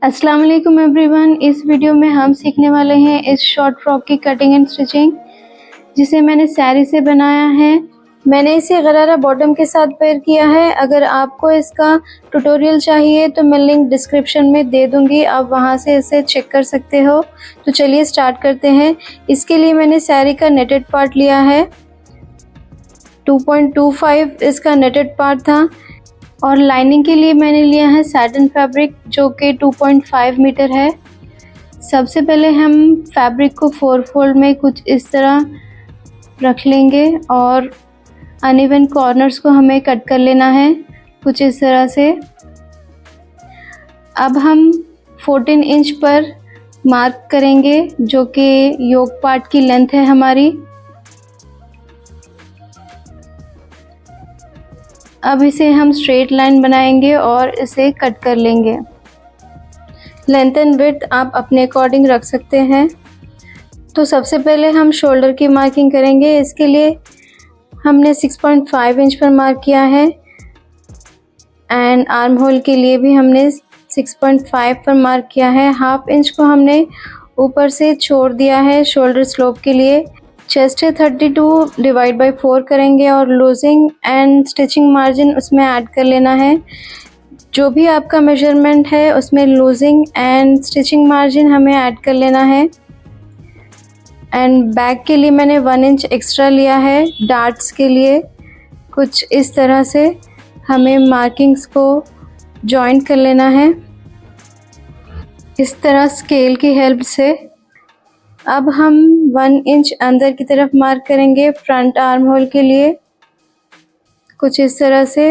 अस्सलाम वालेकुम एवरीवन। इस वीडियो में हम सीखने वाले हैं इस शॉर्ट फ्रॉक की कटिंग एंड स्टिचिंग, जिसे मैंने साड़ी से बनाया है। मैंने इसे गरारा बॉटम के साथ पेयर किया है। अगर आपको इसका ट्यूटोरियल चाहिए तो मैं लिंक डिस्क्रिप्शन में दे दूंगी, आप वहां से इसे चेक कर सकते हो। तो चलिए स्टार्ट करते हैं। इसके लिए मैंने साड़ी का नेटेड पार्ट लिया है। 2.25 इसका नेटेड पार्ट था और लाइनिंग के लिए मैंने लिया है सैटिन फैब्रिक, जो कि 2.5 मीटर है। सबसे पहले हम फैब्रिक को 4 फोल्ड में कुछ इस तरह रख लेंगे और अनइवन कॉर्नर्स को हमें कट कर लेना है कुछ इस तरह से। अब हम 14 इंच पर मार्क करेंगे, जो कि योक पार्ट की लेंथ है हमारी। अब इसे हम स्ट्रेट लाइन बनाएंगे और इसे कट कर लेंगे। लेंथ एंड विड्थ आप अपने अकॉर्डिंग रख सकते हैं। तो सबसे पहले हम शोल्डर की मार्किंग करेंगे। इसके लिए हमने 6.5 इंच पर मार्क किया है एंड आर्म होल के लिए भी हमने 6.5 पर मार्क किया है। हाफ इंच को हमने ऊपर से छोड़ दिया है शोल्डर स्लोप के लिए। चेस्ट है 32 डिवाइड बाई 4 करेंगे और लूजिंग एंड स्टिचिंग मार्जिन उसमें ऐड कर लेना है। जो भी आपका मेजरमेंट है उसमें लूजिंग एंड स्टिचिंग मार्जिन हमें ऐड कर लेना है। एंड बैक के लिए मैंने 1 इंच एक्स्ट्रा लिया है डार्ट्स के लिए। कुछ इस तरह से हमें मार्किंग्स को जॉइंट कर लेना है, इस तरह स्केल की हेल्प से। अब हम 1 इंच अंदर की तरफ मार्क करेंगे फ्रंट आर्म होल के लिए, कुछ इस तरह से।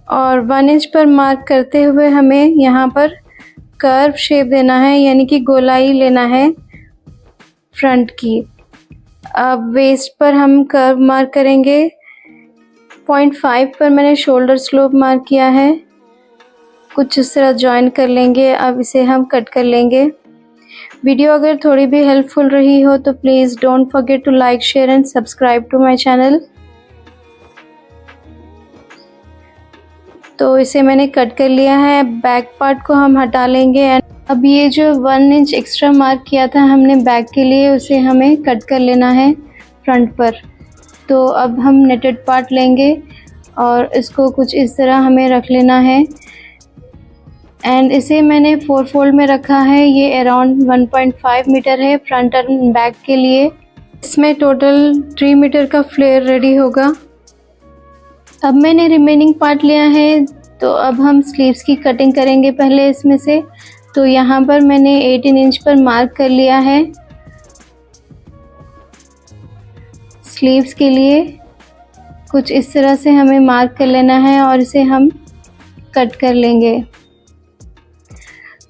और 1 इंच पर मार्क करते हुए हमें यहाँ पर कर्व शेप देना है, यानी कि गोलाई लेना है फ्रंट की। अब वेस्ट पर हम कर्व मार्क करेंगे। 0.5 पर मैंने शोल्डर स्लोप मार्क किया है, कुछ इस तरह ज्वाइन कर लेंगे। अब इसे हम कट कर लेंगे। वीडियो अगर थोड़ी भी हेल्पफुल रही हो तो please don't forget to like, share and subscribe to my channel. तो इसे मैंने कट कर लिया है। बैक पार्ट को हम हटा लेंगे एंड अब ये जो 1 इंच एक्स्ट्रा मार्क किया था हमने बैक के लिए, उसे हमें कट कर लेना है फ्रंट पर। तो अब हम नेटेड पार्ट लेंगे और इसको कुछ इस तरह हमें रख लेना है एंड इसे मैंने 4 फोल्ड में रखा है। ये अराउंड 1.5 मीटर है फ्रंट एंड बैक के लिए। इसमें टोटल 3 मीटर का फ्लेयर रेडी होगा। अब मैंने रिमेनिंग पार्ट लिया है, तो अब हम स्लीव्स की कटिंग करेंगे पहले इसमें से। तो यहाँ पर मैंने 18 इंच पर मार्क कर लिया है स्लीव्स के लिए। कुछ इस तरह से हमें मार्क कर लेना है और इसे हम कट कर लेंगे।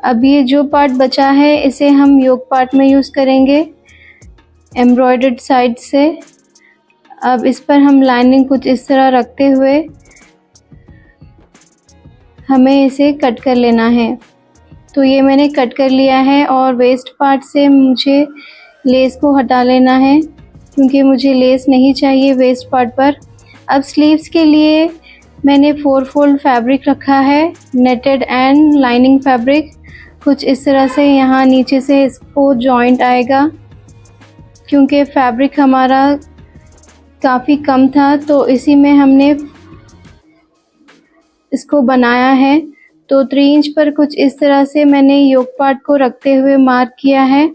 अब ये जो पार्ट बचा है इसे हम योक पार्ट में यूज़ करेंगे एम्ब्रॉयडर्ड साइड से। अब इस पर हम लाइनिंग कुछ इस तरह रखते हुए हमें इसे कट कर लेना है। तो ये मैंने कट कर लिया है और वेस्ट पार्ट से मुझे लेस को हटा लेना है, क्योंकि मुझे लेस नहीं चाहिए वेस्ट पार्ट पर। अब स्लीव्स के लिए मैंने 4 फोल्ड फैब्रिक रखा है, नेटेड एंड लाइनिंग फैब्रिक। कुछ इस तरह से यहाँ नीचे से इसको जॉइंट आएगा, क्योंकि फैब्रिक हमारा काफ़ी कम था तो इसी में हमने इसको बनाया है। तो 3 इंच पर कुछ इस तरह से मैंने योक पार्ट को रखते हुए मार्क किया है।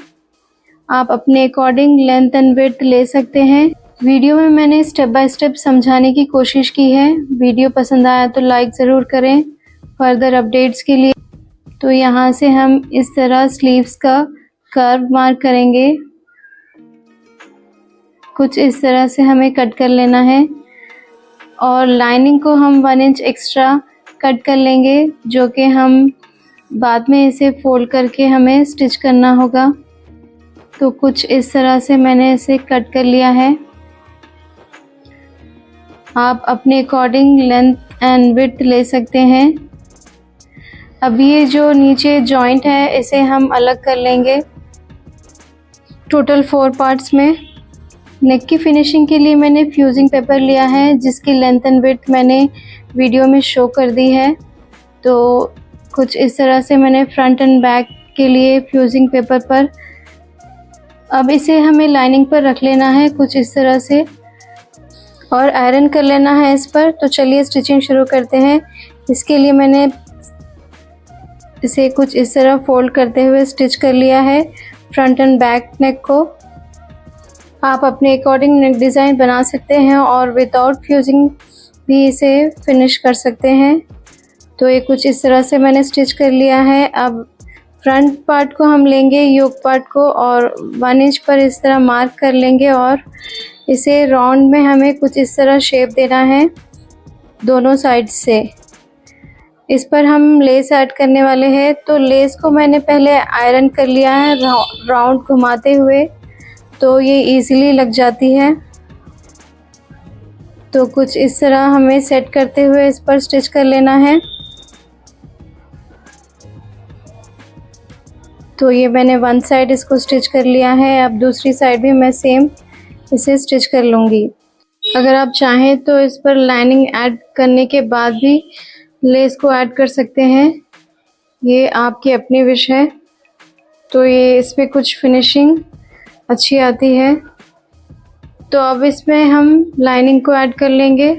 आप अपने अकॉर्डिंग लेंथ एंड विड्थ ले सकते हैं। वीडियो में मैंने स्टेप बाय स्टेप समझाने की कोशिश की है। वीडियो पसंद आया तो लाइक ज़रूर करें फर्दर अपडेट्स के लिए। तो यहाँ से हम इस तरह स्लीव्स का कर्व मार्क करेंगे। कुछ इस तरह से हमें कट कर लेना है और लाइनिंग को हम 1 इंच एक्स्ट्रा कट कर लेंगे, जो कि हम बाद में इसे फोल्ड करके हमें स्टिच करना होगा। तो कुछ इस तरह से मैंने इसे कट कर लिया है। आप अपने अकॉर्डिंग लेंथ एंड विड्थ ले सकते हैं। अब ये जो नीचे जॉइंट है इसे हम अलग कर लेंगे टोटल 4 पार्ट्स में। नेक की फिनिशिंग के लिए मैंने फ्यूजिंग पेपर लिया है, जिसकी लेंथ एंड विड्थ मैंने वीडियो में शो कर दी है। तो कुछ इस तरह से मैंने फ्रंट एंड बैक के लिए फ्यूजिंग पेपर पर, अब इसे हमें लाइनिंग पर रख लेना है कुछ इस तरह से और आयरन कर लेना है इस पर। तो चलिए स्टिचिंग शुरू करते हैं। इसके लिए मैंने इसे कुछ इस तरह फोल्ड करते हुए स्टिच कर लिया है फ्रंट एंड बैक नेक को। आप अपने अकॉर्डिंग नेक डिज़ाइन बना सकते हैं और विदाउट फ्यूजिंग भी इसे फिनिश कर सकते हैं। तो ये कुछ इस तरह से मैंने स्टिच कर लिया है। अब फ्रंट पार्ट को हम लेंगे, योक पार्ट को, और 1 इंच पर इस तरह मार्क कर लेंगे और इसे राउंड में हमें कुछ इस तरह शेप देना है दोनों साइड से। इस पर हम लेस ऐड करने वाले हैं, तो लेस को मैंने पहले आयरन कर लिया है राउंड घुमाते हुए, तो ये इजीली लग जाती है। तो कुछ इस तरह हमें सेट करते हुए इस पर स्टिच कर लेना है। तो ये मैंने 1 साइड इसको स्टिच कर लिया है। अब दूसरी साइड भी मैं सेम इसे स्टिच कर लूँगी। अगर आप चाहें तो इस पर लाइनिंग ऐड करने के बाद भी लेस को ऐड कर सकते हैं, ये आपकी अपनी विश है। तो ये इस पर कुछ फिनिशिंग अच्छी आती है। तो अब इसमें हम लाइनिंग को ऐड कर लेंगे।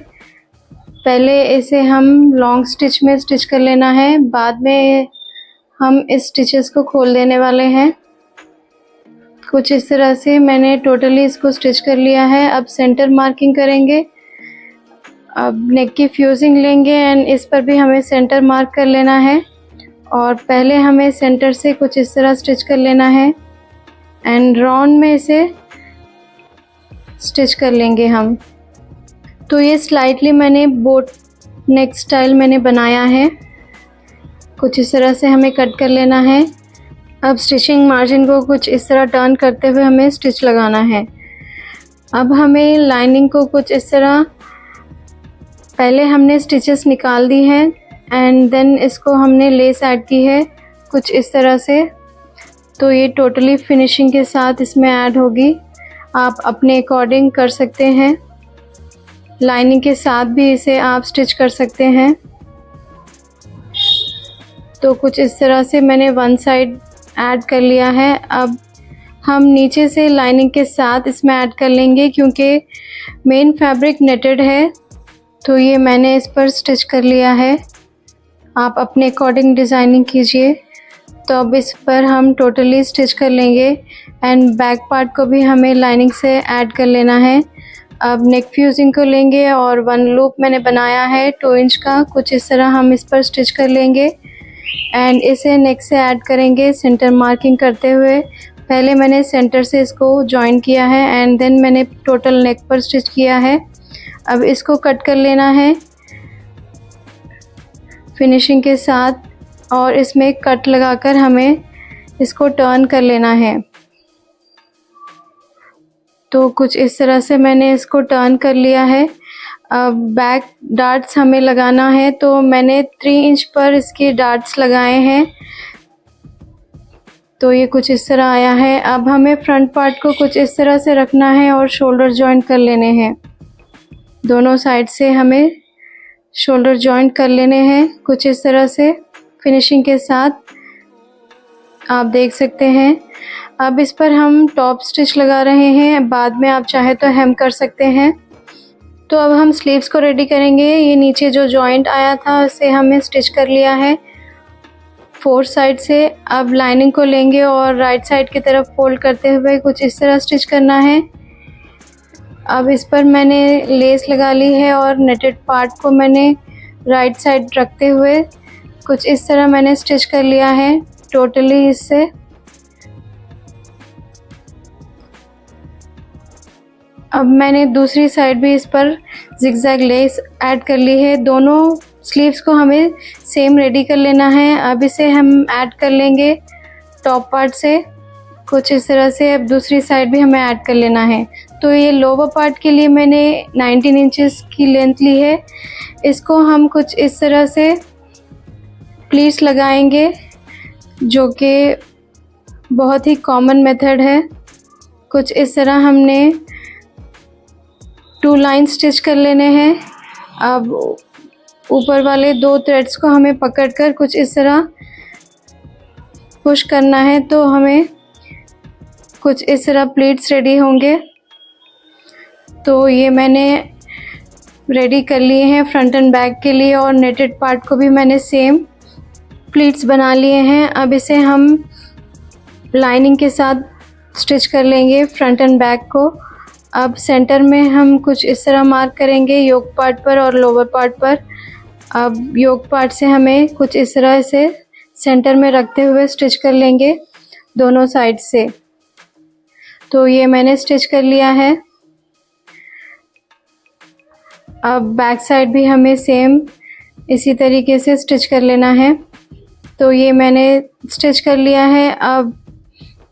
पहले इसे हम लॉन्ग स्टिच में स्टिच कर लेना है, बाद में हम इस स्टिचेस को खोल देने वाले हैं। कुछ इस तरह से मैंने टोटली इसको स्टिच कर लिया है। अब सेंटर मार्किंग करेंगे। अब नेक की फ्यूजिंग लेंगे एंड इस पर भी हमें सेंटर मार्क कर लेना है और पहले हमें सेंटर से कुछ इस तरह स्टिच कर लेना है एंड राउंड में इसे स्टिच कर लेंगे हम। तो ये स्लाइटली मैंने बोट नेक स्टाइल मैंने बनाया है। कुछ इस तरह से हमें कट कर लेना है। अब स्टिचिंग मार्जिन को कुछ इस तरह टर्न करते हुए हमें स्टिच लगाना है। अब हमें लाइनिंग को कुछ इस तरह, पहले हमने स्टिचेस निकाल दी हैं एंड देन इसको हमने लेस ऐड की है कुछ इस तरह से। तो ये टोटली फिनिशिंग के साथ इसमें ऐड होगी। आप अपने अकॉर्डिंग कर सकते हैं, लाइनिंग के साथ भी इसे आप स्टिच कर सकते हैं। तो कुछ इस तरह से मैंने 1 साइड ऐड कर लिया है। अब हम नीचे से लाइनिंग के साथ इसमें ऐड कर लेंगे, क्योंकि मेन फैब्रिक नेटेड है। तो ये मैंने इस पर स्टिच कर लिया है। आप अपने अकॉर्डिंग डिज़ाइनिंग कीजिए। तो अब इस पर हम टोटली स्टिच कर लेंगे एंड बैक पार्ट को भी हमें लाइनिंग से ऐड कर लेना है। अब नेक फ्यूजिंग को लेंगे और 1 लूप मैंने बनाया है 2 इंच का, कुछ इस तरह हम इस पर स्टिच कर लेंगे एंड इसे नेक से ऐड करेंगे सेंटर मार्किंग करते हुए। पहले मैंने सेंटर से इसको जॉइन किया है एंड देन मैंने टोटल नेक पर स्टिच किया है। अब इसको कट कर लेना है फिनिशिंग के साथ और इसमें कट लगाकर हमें इसको टर्न कर लेना है। तो कुछ इस तरह से मैंने इसको टर्न कर लिया है। अब बैक डार्ट्स हमें लगाना है, तो मैंने 3 इंच पर इसके डार्ट्स लगाए हैं। तो ये कुछ इस तरह आया है। अब हमें फ्रंट पार्ट को कुछ इस तरह से रखना है और शोल्डर जॉइंट कर लेने हैं। दोनों साइड से हमें शोल्डर जॉइंट कर लेने हैं कुछ इस तरह से फिनिशिंग के साथ, आप देख सकते हैं। अब इस पर हम टॉप स्टिच लगा रहे हैं, बाद में आप चाहे तो हेम कर सकते हैं। तो अब हम स्लीव्स को रेडी करेंगे। ये नीचे जो जॉइंट आया था उसे हमने स्टिच कर लिया है 4 साइड से। अब लाइनिंग को लेंगे और राइट साइड की तरफ फोल्ड करते हुए कुछ इस तरह स्टिच करना है। अब इस पर मैंने लेस लगा ली है और नेटेड पार्ट को मैंने राइट साइड रखते हुए कुछ इस तरह मैंने स्टिच कर लिया है टोटली इससे। अब मैंने दूसरी साइड भी इस पर जिगजैग लेस ऐड कर ली है। दोनों स्लीव्स को हमें सेम रेडी कर लेना है। अब इसे हम ऐड कर लेंगे टॉप पार्ट से कुछ इस तरह से। अब दूसरी साइड भी हमें ऐड कर लेना है। तो ये लोअर पार्ट के लिए मैंने 19 इंचेस की लेंथ ली है। इसको हम कुछ इस तरह से प्लीट्स लगाएंगे, जो कि बहुत ही कॉमन मेथड है। कुछ इस तरह हमने 2 लाइन स्टिच कर लेने हैं। अब ऊपर वाले 2 थ्रेड्स को हमें पकड़कर कुछ इस तरह पुश करना है, तो हमें कुछ इस तरह प्लीट्स रेडी होंगे। तो ये मैंने रेडी कर लिए हैं फ्रंट एंड बैक के लिए, और नेटेड पार्ट को भी मैंने सेम प्लीट्स बना लिए हैं। अब इसे हम लाइनिंग के साथ स्टिच कर लेंगे फ्रंट एंड बैक को। अब सेंटर में हम कुछ इस तरह मार्क करेंगे योक पार्ट पर और लोअर पार्ट पर। अब योक पार्ट से हमें कुछ इस तरह से सेंटर में रखते हुए स्टिच कर लेंगे दोनों साइड से। तो ये मैंने स्टिच कर लिया है। अब बैक साइड भी हमें सेम इसी तरीके से स्टिच कर लेना है। तो ये मैंने स्टिच कर लिया है। अब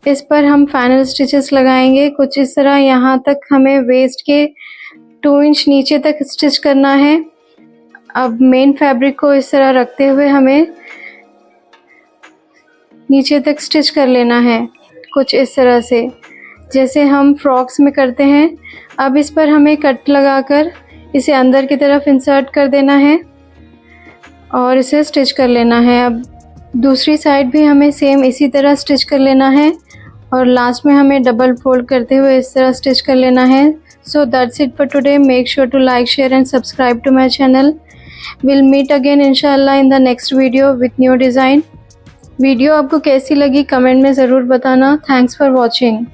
इस पर हम फाइनल स्टिचेस लगाएंगे कुछ इस तरह। यहाँ तक हमें वेस्ट के 2 इंच नीचे तक स्टिच करना है। अब मेन फैब्रिक को इस तरह रखते हुए हमें नीचे तक स्टिच कर लेना है कुछ इस तरह से, जैसे हम फ्रॉक्स में करते हैं। अब इस पर हमें कट लगाकर इसे अंदर की तरफ इंसर्ट कर देना है और इसे स्टिच कर लेना है। अब दूसरी साइड भी हमें सेम इसी तरह स्टिच कर लेना है और लास्ट में हमें डबल फोल्ड करते हुए इस तरह स्टिच कर लेना है। So that's it for today. Make sure to like, share and subscribe to my channel. Will meet again इंशाल्लाह in the next video with new design. Video आपको कैसी लगी कमेंट में ज़रूर बताना। Thanks for watching.